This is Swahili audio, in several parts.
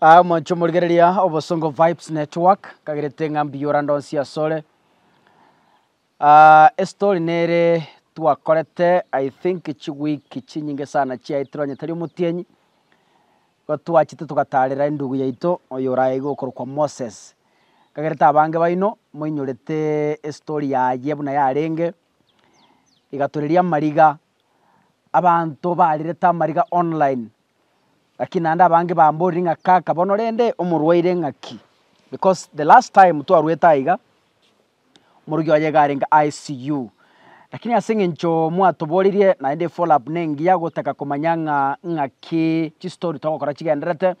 Mwancho murigereria Obosongo Vibes Network kagirete ngambi yorando cia sole. Story nere twakorete I think chigwiki chinyinge sana chia itronya tari mutienyi ko twachite tugatarira ndugu yaito oyora igukuru kwa Moses kagirete abange baino moinyorete story ya yebuna ya renge igaturiria mariga abantu barireta mariga online lakini anda abange bamburi ngaka kabono rende umurwaire ngaki because the last time twarweta iga murugi wajegarenga ICU lakini asinge ncho mwatoboririe na ende follow up nengi ya gutaka kumanyanga ngaki chi story twakora kigenderete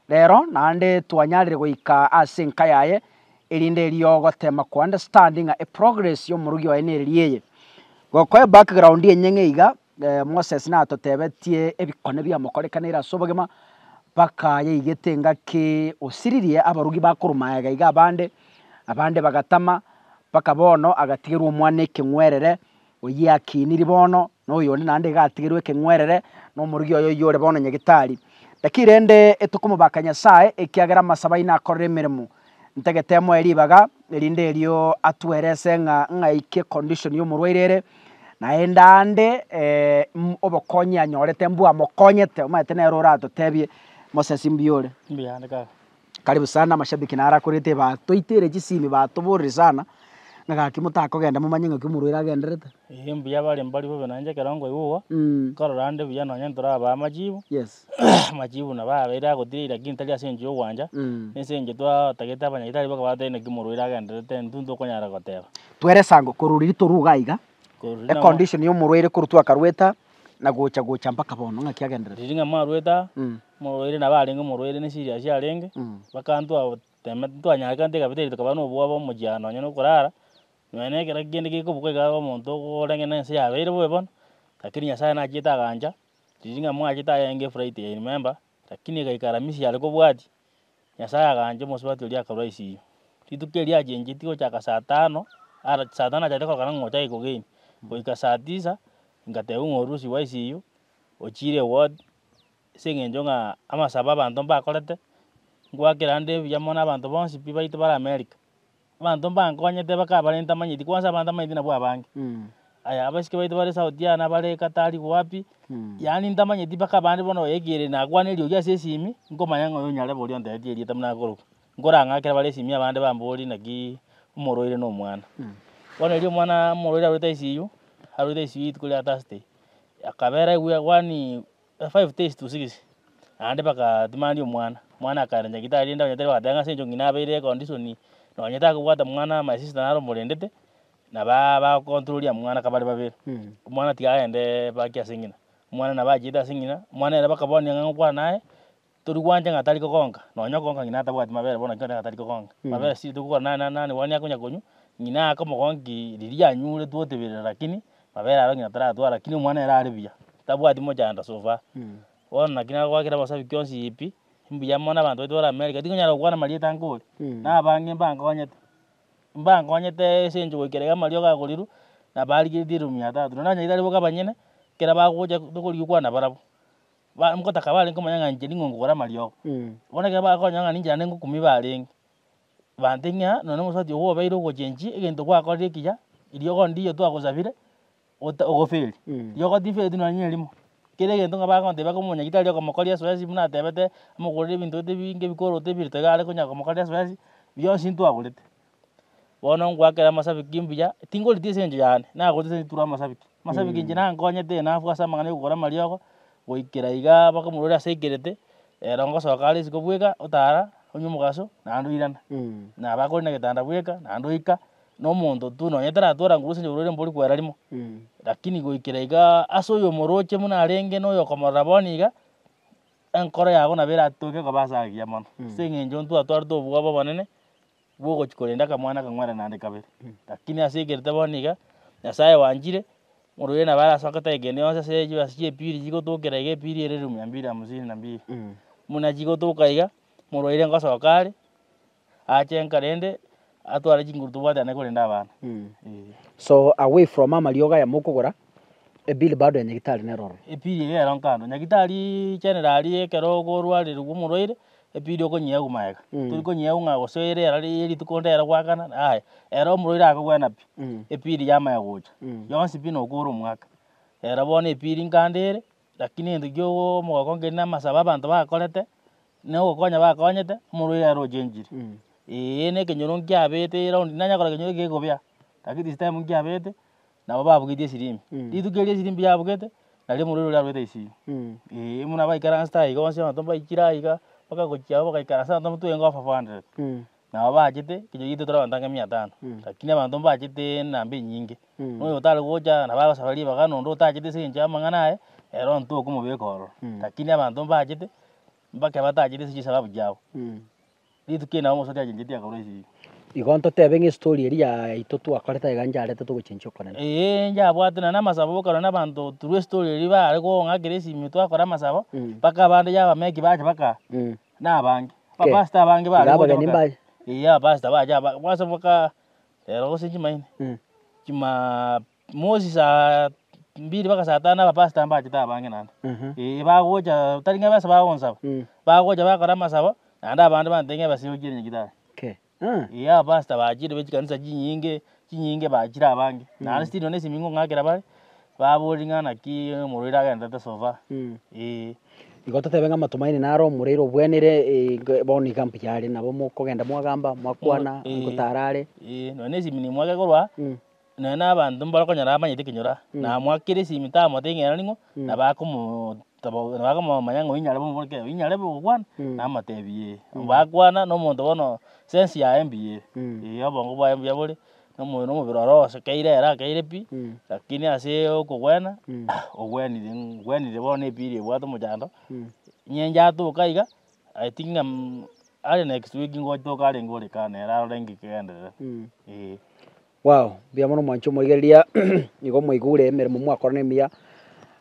rero na ande twanyarire goika asinka yaye irinde riyo gotema ku understanding a progress yo murugi wa eneriyeye gokoye background yenyenge iga Moses na totebetie ebikone bya mukorekanira sobogema baka yigete ngaki osiririe abarugi bakurumayaga iga abande bagatama baka bono agatigirwa umwane kengwerere oyakiniri bono no yone nande gatigirwe kengwerere no murugi oyo yore bono nyegitari dakirende etukumu bakanyasae ekiagera masaba ina akorere mirimo ntegetemo eribaga erinde elio atwerese nga ike condition yo murwairere naenda ande obokonya nyorete mbua mokonyete umaete na erora totebie Moses Mbiore Mbiandika. Karibu sana mashabiki nara kurete ba toitere jisimi ba tobori sana ngaga kimutako genda mumanye kimurwira genderete Mbiya bali mbali bobe nanje kerongo iwo kororande biya nonye ntora ba majibu yes majibu na ba bera gotirira gintali asenje ogwanja nesenje twa tageta abanyagitari baka batene kimurwira genderete ntundo konyara goteba twere sango kururi turugaiga e condition yo murwire kurutwa karweta na gocha mpaka bono ngakiagenderete ringa marweta murwire na bali ngumurwire ne siria cia renge bakantu teme twanyaka ndega biteri tukabano bwabo mujano nyo kurara mwene kera gende gikubuka ga muntu gorenge nense yabeire bwebon lakini nyasaye na jita ganja ringa mwajita yenge Friday remember lakini gaikara misi yale ko bwati nyasaye ganje musubati uri akaraisi titukeri ajenje tiko chaka saa 5 ara saa 5 ajate ko kana ngocha iko game boika saa 9 ngate ungorusi wa ICU ochire ward sengenjo nga ama sababa abantu bakorete ngwakirande byamona abantu bonsi bibaite bara America abantu bankonyete bakabarenta manyiti kwanza abantu manyiti na bwa bangi aya abasike baite bare Saudi na bare Katari wapi yani ndamanyiti bakabandi bono yegire na gwanelio ya sesimi ngomanyango yo nyale boli onde eti tamna goro ngoranga bare simi abande bamboli nagi umoroire no mwana wanelio mwana umoroire awita ICU awita ICU kule Thursday akabera wani 5 days to 6 ande baka dimandi mwana akaranja gitari nda nyatero adanga senjo ngina beire condition no nyata kuwata mwana my sister naro morendete na ba control ya mwana kabari babere mwana tigaende bakia singina mwana na bajita singina mwana era bakaboni ngakwa naye turi kwanje ngatari kokonga no nyokonga ngina tabwati mabere bona ngata ngatari kokonga mabere si tukwa nani wani akonya konyu ngina akomogongi liria nyure tuotebere lakini mabere aro ngina tara lakini mwana era aribia tabwati moja anda sofa wona kina kwa kira basabi kyonsi ipi mbiya mona bantu betora America tikunyara kwana malieta ngole na bange mbangonyete senjo gokerega malio ga goliru na bali gidiru 300 na nyitari boka banyene kera bagoja tukuri kwana barabo ba mkota kabale ngomanya nje ningo ngora malio bona ke bakonya nga ninja nengo kumibale bantinya none musati wo bairo go chenji egento kwa kore kija ilio gondi yo twagosabire ogofeli yo godifeli no nyelimo kile gento ngaba konte bakomunya gitali ko mokolia soyasi muna tebete amugorire bintu binge bikoro tebirite gale kunya ko mokolia soyasi byo sintu agulete bono ngwakera masabiki mbiya tingoli tisenje yani na gote tura masabiki njina ngonyete na afwa samangane gukora marioko goikira iga bakamurora sekerete rongo sokali sikobweka utara onyumugaso na andu irana na bakori na getanda bweka na andu ika no muntu tu no nyetara tora ngurusenje urore mbori kwera limo lakini goikira iga aso yo moroche muna renge no yo komoraboni iga enkora yago na bera toke ko basagia mono sengenjo ntu atwarto bwabo banene bwogo chikorenda kamwana kangwara nande kabere lakini asegerete boniga nyasaye wanjire muruye na bara sokata egene onse seje asiye piri jigo tokera ige piri ere 252 muna jigo tokaiga muruire ngosokari achenka rende atwara jingurtu bwata ne korenda abana so away from mama lioga ya mukugora ebili bado ya nyagitari neroro epiri ere ronkando nyagitari generali ekero gorwari rugumuroire epidi okonyia gumaega turi konyia unga gosere ari tukondera gwakana ai era omuriro akogwena pi epidi yamaya gocha yonsi pino okoro mwaka era bona epidi nkandere lakini ento gyo mogoko ngena masaba abantu bakorete ne ogokonya bakonyete omuriro ero ojenjiri ne kenyoro nkiabete round nanya kora kenyoro gekobia lakini this time nkiabete nabo babugitie sirimbi ritukerie sirimbi yabugete nari omuriro yarwete isi muna baikara nsta iga onse abantu baikira iga bakagochia bakaikara sa abantu tuenga ofa 400 nabo bachete kenyoro gitu tora bantanga 500 lakini abantu bachete nambe nyingi no yotale gocha na bago safari bagano ndo tachete sinja mangana ero ntu okumubekoro lakini abantu bachete mbake batachete siji sababu jao ritukena omosoria jenjeti akoresi igonto tebe ng'estory eri ya ito twakoreta iga njarete togochencha okonene njabwatena na masabo okora na bantu true story eri bare kong'akera esimi twakora masabo mpaka abande yabameki bacha baka nabange bapasta abange bare abageni mbaye abapasta bacha bwasa baka ero gose chimaine chima mosi saa 2 baka saa 5 abapasta bacha tabange nanda bagocha taringa basa bagonsaba bagocha bakora masabo nanda abande bantenge basiyogire nyigitara abapasta bachire bechikanisa chinyinge bachira abange nandi still nesi mingo ng'akera bare baboring'ana ki omuriro agendete sofa igoto tebe ng'a matumaini naro omuriro obwenire boni gampu yare nabo mokogenda mwagamba mwakwana ngotarare none esimi nimwake korwa none abantu mbarokonyara amanyete kenyora namwakire esimi tamoteng'era ning'o nabakomomanya ng'o inyare bomoreke inyare bogokwana namatebie bakwana nomonto bono sense ya MBA obongo bwa MBA bore nomobiro rose keirera keire pi lakini ase okogwena ogwenire bono epiri bwato mojando nyenja atuka iga I think are next week ngotoka ari ngore kana era rengi kendere wow bia mono mwancho moigeria igo moigure emeremo mwakorane mia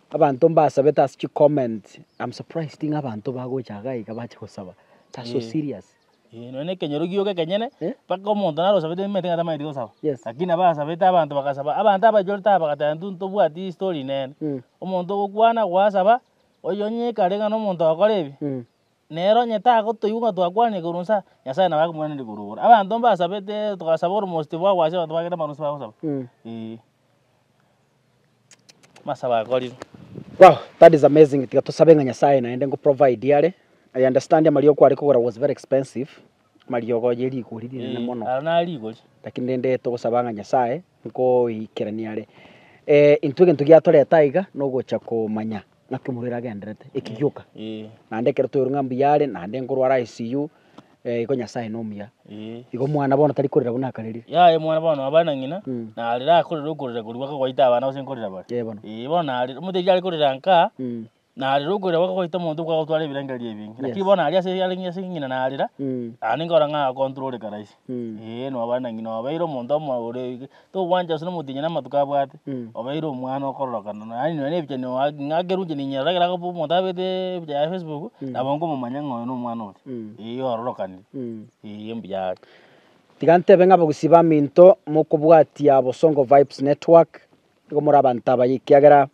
abantu mbasabeta asi comment I'm surprised thing abantu bagochaga iga bache gosaba that's so serious none kenyoro gioke kenyene paka omonto naro sabete mete ngata maiti gosaba lakini abasabete abantu bakasaba abantu abajolta bakatantu ntobwati story nene omonto gokwana gwasaba oyonyeka renga no monto akorebi nero nyeta gotoyunga twakwane kurunsa nyasaye nabakumwana ndi kurura abantu mbasabete tukasaba almost bwagwase abantu bagenda manusa bagosaba masaba akori wow that is amazing tikatosabe nga nyasaye naende ngo provide yare I understand Mario kwari kugura was very expensive Mario gojeri kuriri nene mono arana ligori lakini ndende togosabanga nyasaye ngo ikeraniare intuge ntugiatoreta iga no gocha kumanya nakimurira genderete ikigyuka nande kerto urungambu yare nande ngorwara ICU iko nyasaye nomia iko mwana bona tari kurira bona kariri mwana bona abana ngina na arira kurira kurira kurwa kwaita abana ose nkorira bare bona ari muteja ari kurira nka na arira kurira kwaita muntu kwa gutwara birangari ebingi lakini bona ari ase ari ngina na arira ani ngora nga control karaisi no abana ngina abairo muntu amore to wanja sino mutinya na matukabwate abairo mwana okororokana ani none bije no ngageruje ninyara gira ko muntu abete bya Facebook nabongo mumanya ngo no mwana uri ororokani mbya tigante benga bogusiba minto mukubwatia Bosongo Vibes Network ngo murabanta bayikiagera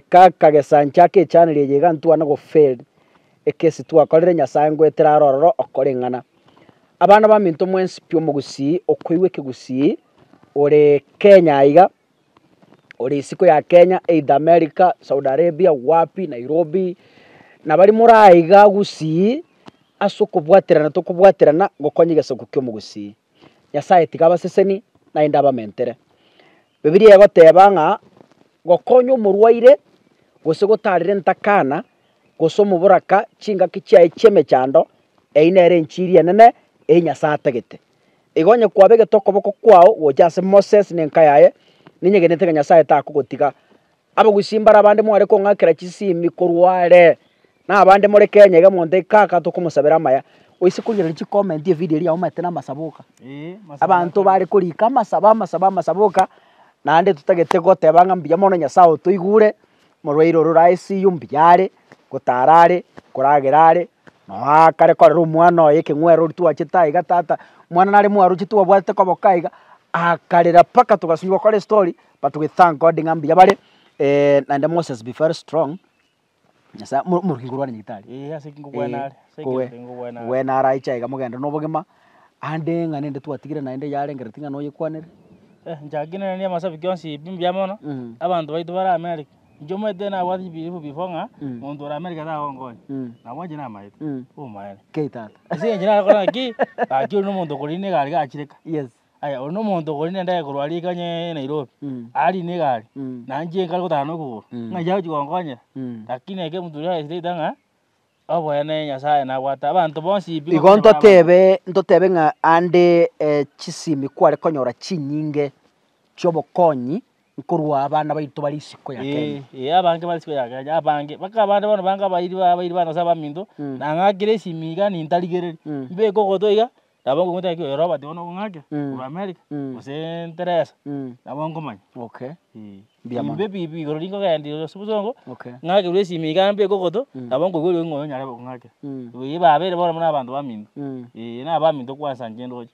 kaka gesancha ke channel yega ntwana go failed ekesi twakorere nyasaye ngwetera rororo okorengana abana ba minto mwensi pyo mugusi okoiwe kegusi ore Kenya iga ore isiko ya Kenya either America Saudi Arabia wapi Nairobi na bari muraiga gusi asokubwaterana tokubwaterana gokonyigese kukyo mugusi nyasaye tigaba seseni na indaba mentere Biblia yagotebanga gokonyo murwaire gose gotarire ntakana gosomo buraka chinga kichya icheme chando einere nchiria nene enyasategete igonye kwabege tokoboko kwao wojase Moses nenkayaye ninyegenete nyasaye takugotiga abo gusimbara abande mware ko ngakira kisimi korware na abande muri Kenya iga monde kaka tukumusabira maya oise kugira chi comment ye video ya umate na masabuka abantu bari kurika masabuka nande tutagete gotebanga mbya mono nyasaye tuigure murwairo ruraisi yumbyare gotarare kuragerare no akare korera umwana oye kengwero tuachita iga tata mwana nari mwaru chitu abwate kobokaiga akarira paka tugasunywa kore story but we thank God ngambya bare and Moses be very strong Nyasa muringurwa ni nyitari. ase kingubwenare Wenara ichaiga mugenda no bogima ande ng'ane nde twatigire naende yarengere tinga no yekwanere. Njagine ni amasabiki onsi bimbia mono abantu baitu bara America njomete na wati bilifu bifonga muntu ara America ta ongonya na mwaje na maite maene Keitata. ase njina kora ki akiri no muntu kurine gari gachireka Yes. aya ono muntu kurine ndaye kurwari kanye Nairobi ari ni gari na nje kali gutano ku ngaja jigongonya lakini eke muntu ya ise tanga abo ene nyasaye na gwata abantu bonsi Igonto tebe nga ande chisimi kware konyora chinyinge chobokonyi nkorwa abana baitu bari siko ya Kenya. Abange bari siko ya Kenya abange baka abana bono banga bairi bana saba minto na ngakire simiga ni ntaligereri mbe koko toiga nabongo ngote kyo Robert ono ngake ku America ose Teresa nabongo manya. Okay. Mbe bibi goringo ga ndi subuzongo ngake ure simiga mbe koko to nabongo gwe ngo nyare bo ngake we babere bono na abantu baminto na baminto kwasa ngendo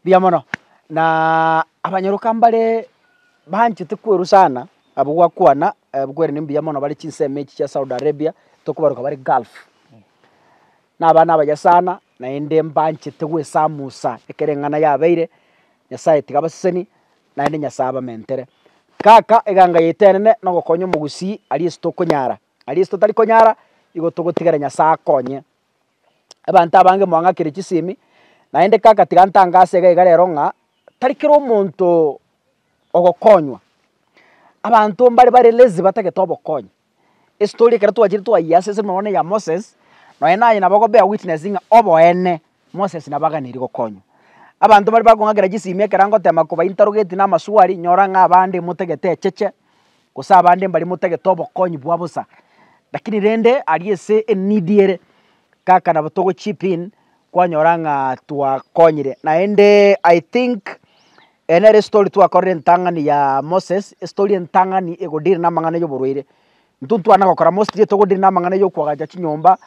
biamono na abanyaruka mbale banchite kweru sana abo gwakwana bwere nimbiya mono bari chinseme cha Saudi Arabia tokubaruka bari Gulf na abana abaja sana na ende mbanchite gwe samusa ekerengana yabeire nyasaye tigabaseni na ende nyasaba mentere kaka eganga yetenene no gokonyo mugusi ali stoko nyara ali sto tali konyara igo togotigara nyasa konye abantu abange mwanga kire chisimi na ende kaka tigantangase ga igarero nga tarikiro omonto ogokonywa abantu mbali lezi batageta obokonya story kera twachiri twayase se mone ya Moses no enaye nabago be witnessing oboene Moses nabaganiri gokonywa abantu bali bagongagera gisimye kerango tema kuba interrogate na maswali nyora nga abandi mutegete cheche kusa abandi mbali mutegete obokonyi bwabusa lakini rende aliese enidiere kaka na batogo chip in kwa nyora nga twakonyire na ende I think enere story twakorire ntangani ya Moses story ntangani egodire na mangane yo burwire ntuntu anagokora mostly togodire na mangane yo kwagaja chinyomba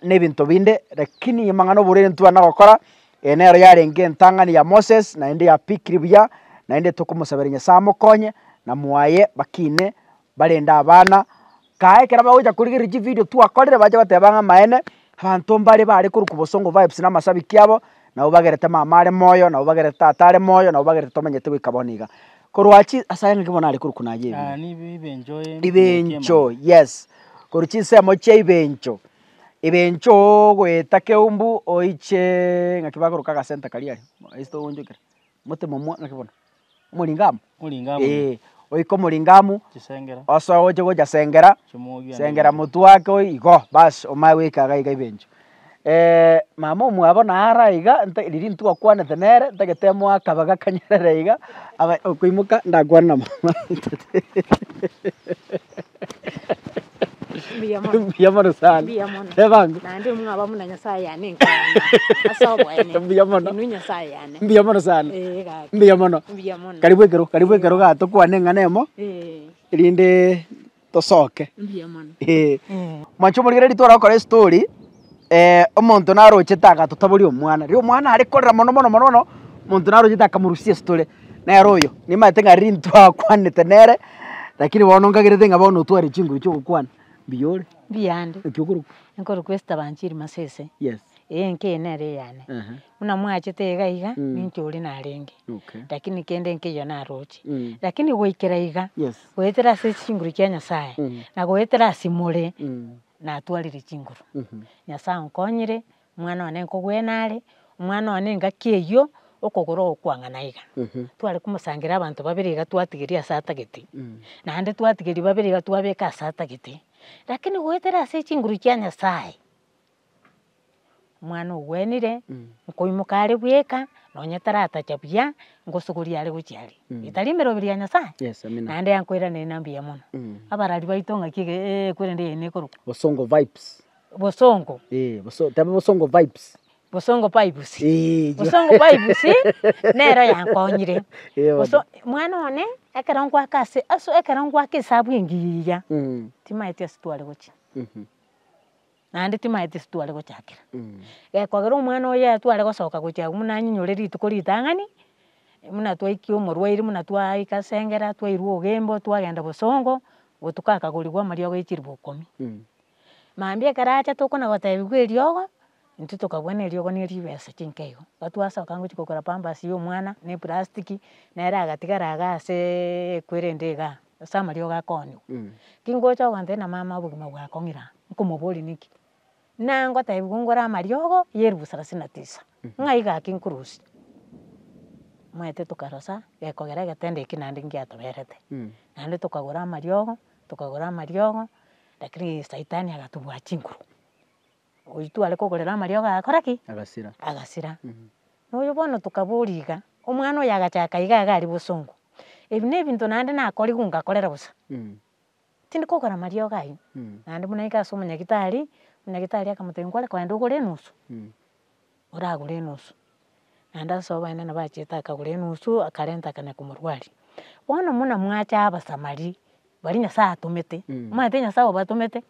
nebinto binde lakini mangano burwire ntu anagokora enero yarenge ntangani ya Moses na ende ya Pikribya na ende tokumusaberenya samukonye na muaye bakine balenda abana kae kera bagoja kurigire ji video twakorire baje batebanga maene abantu mbali bari kuri kubosongo vibes na masabiki yabo na ubagerete mamare moyo na ubagerete tatare moyo na ubagerete tomenyete gwikaboniga korwachi asayanga kibona ari kuri kunaje ni ibencho yes koruchi semo che ibencho gweta keumbu oiche ngakibaguru kaga center kaliari isto unjukira mote momwa ngakibona mulingamu oiko mulingamu chisengera oso oje goja sengera mutu wake igo bas omawe kaga ibencho mama mwabona araiga riri ntu akwana tenere ntagetemo akabaga kanyerera aba okuimuka ndagwana mama biamono sana ebango nande mwaba muna nyasaye yane nkana asobo ene biamono nu nyasaye yane biamono sana biamono karibu ekero gato kwane nganemo irinde tosoke biamono macho muri redi twara story omuntu naroche taka tutaburi omwana ri omwana ari korera mono muntu naroche taka murusie story na royo ni mate ngari ntu akwane tenere lakini bonongagire nga bono twari chinguru cyo gukwana biyore biyande ekyo nkoro kwesta banchiri masese yes nke nere yane una mwachete gaiga ninchuri narenge lakini kende nke yo naroche lakini goikera iga goetera se chinguru kya nyasaye na goetera simure na twalire chinguru nyasaye nkonyire mwana wane nkogwenare mwana wane ngakieyo okogoro okwangana iga twali kumusangira abantu babiriga twatigiria satageti na ande twatigiri babiriga twabeka satageti lakini goetera se chinguru kya nyasaye mwana ogwenire nkoimukare bweka nonyetara atachabya ngosuguria ari guchiari italimero biria nyasaye na ande yankwira ne nambia mono abarari baitonga kige kwire ndi ne koruko bosongo vibes bosongo vibes nero yankonyire mwana one ekarangwa kase aso ekarangwa kesabu ngiya timaite situale gochi nande timaite situale gochakira kwagero mwana oya twale gosoka gocha muna nyinyoreri tukoritangani muna twaikio morwairi muna twaikasengera twairuo gembo twagenda bosongo gotukaka gorigwa maria goichiri 10 mambia karacha tukona gotebigwa eriogo intu tukabona eriogo ni ribesa chinkeigo batwasoka ngochi kugura pampers y'omwana ne plastic nera agatigara agase kwerende iga sama riogo akonywa kingocha ogante na mama obogima bwakong'ira nkomobori niki nangotebigwa ngora amariogo yerubu 39 ng'ai gakinkurusi mwete tukarosa gekogera egetende eki naende ngiatoberete naende tukagura amariogo lakini saitani agatubwa chinkuru oitu ale kogorera amariogo agakora ki agasira noyo bono tukaboriga omwana oyo agachaka iga ari bosongo ebi ne ebinto naende nakori gungakorera busa tindi kogora amariogo ayi naende buna iga ase omonyagitari akamotebia nkware koenda ogore enusu oragure enusu naende ase obaene nabachiete akagura enusu akarenta kane komorwari bono muna mwacha abasamari bari Nyasaye atomete mwate Nyasaye obatomete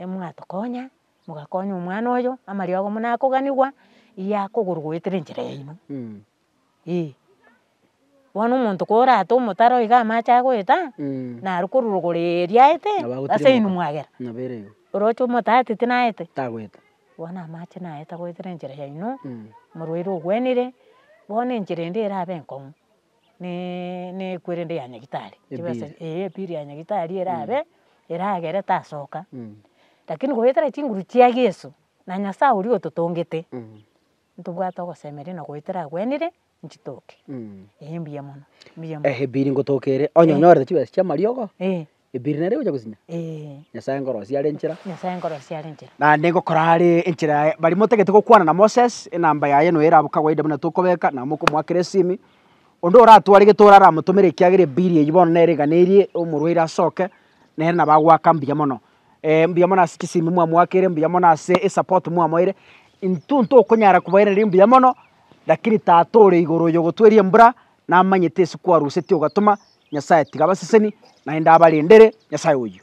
mwatokonya mugakonya omwana oyo amariogo muna akoganigwa yakogorwa goetera enchera yaino bono omonto korata omotaro iga amache agoeta naru korurogora eriaete ase inwe mwagera oroche omotatete naete tagoeta bono amache naeta goetera enchera yaino morwaire ogwenire bono enchera ende erabe enkong'u ne kwerende ya nyagitari chibesa piri ya nyagitari erabe eragere tasoka lakini goetera chinguru chia Yesu na Nyasaye ori ototongete ntobwata ogosemeria na goetera agwenire nchitoke mbuya mono biri ngotokere onyonyorete chibesa chia mariogo ebiri nere oja gusinya Nyasaye ngorosi ari enchera naende ngokora ari enchera bari motegete gokwana na Moses enamba yaye no erabuka gwaida buna tukobeka na mokomwakire simi ondo oratwari getora aramutumire ekiagere biri eyi bono nereganerie omorwaire asoke nere nabagwaka mbuya mono mbuya mono ase chisimi mwamwakire mbuya mono ase esupport mwamoire intuntu okonyara kubaireri mbuya mono lakini tatore igoro yo gotwerie mbura namanyete ase kwaruseti ogatuma Nyasaye tiga baseseni naende abarendere Nyasaye oyo.